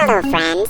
Hello, friend.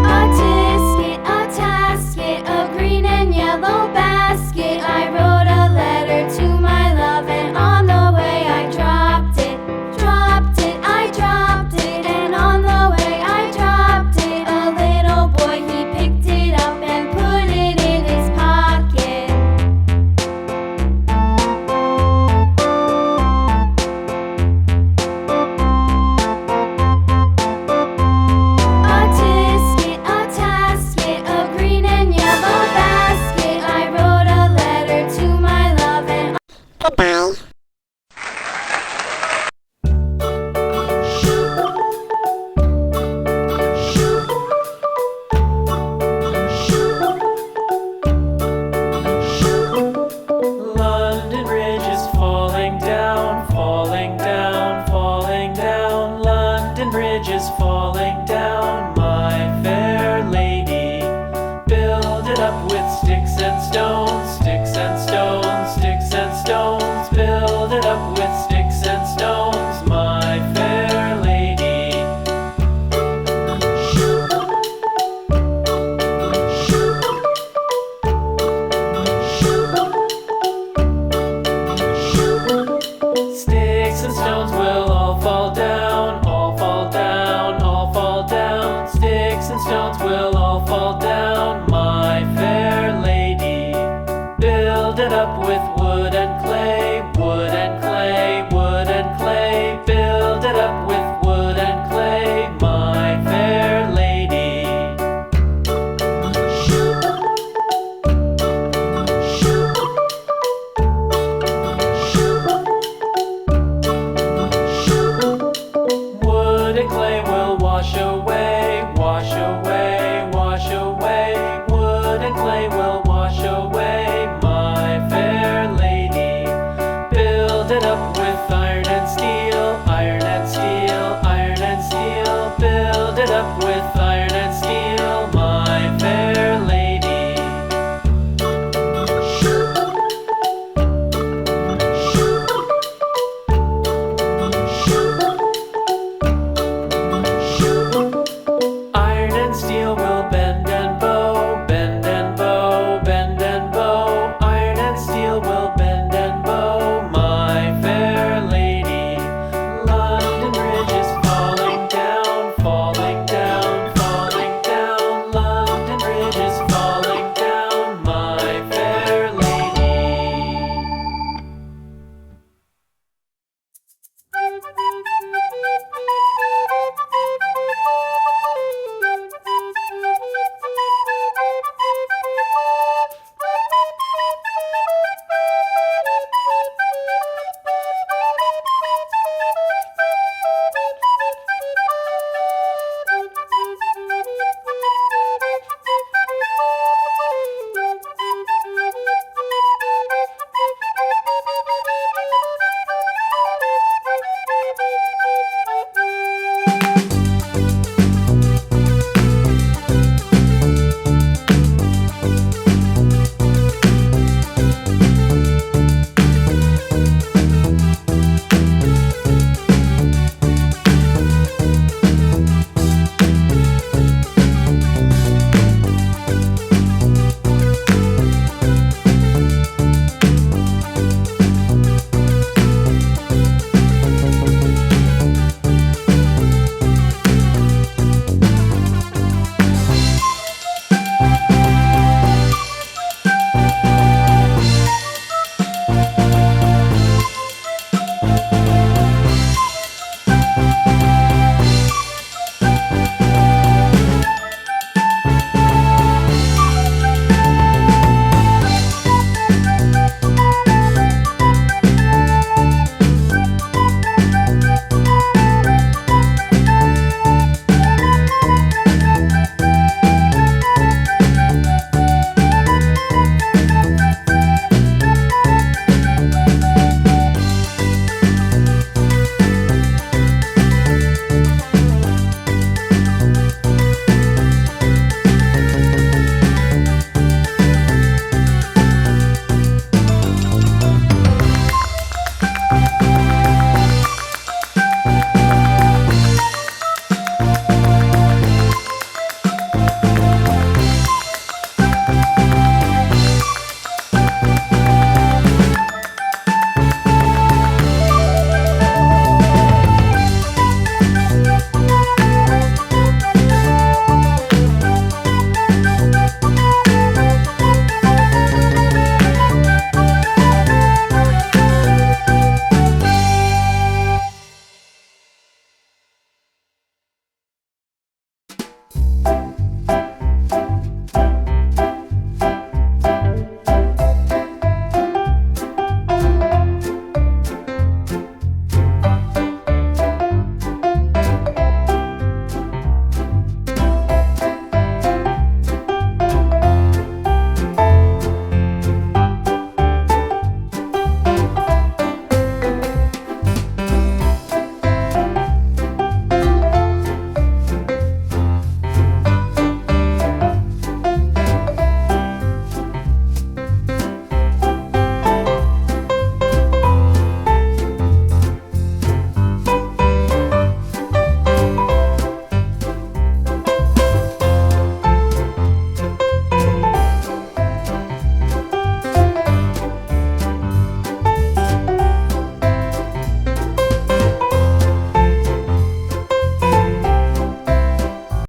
A-tisket, a-tasket, a green and yellow basket. I wrote a letter to my love, and on the way I dropped it, I dropped it, and on the way I dropped it. A little boy, he picked it up and put it in his pocket. A-tisket, a-tasket, a green and yellow basket. I wrote a letter to my love, and Goodbye. London Bridge is falling down, falling down, falling down. London Bridge is falling down, my fair lady. Build it up with sticks and stones, sticks and stones, sticks and stones. Build it up with sticks and stones, my fair lady. Sticks and stones will all fall down, all fall down, all fall down. Sticks and stones will all fall down, my fair lady. Build it up with wood and clay, wood and clay, wood and clay. Build it up with wood and clay, my fair lady. Wood and clay will wash away, wash away, wash away. Wood and clay will wash away, my fair lady. Build it up with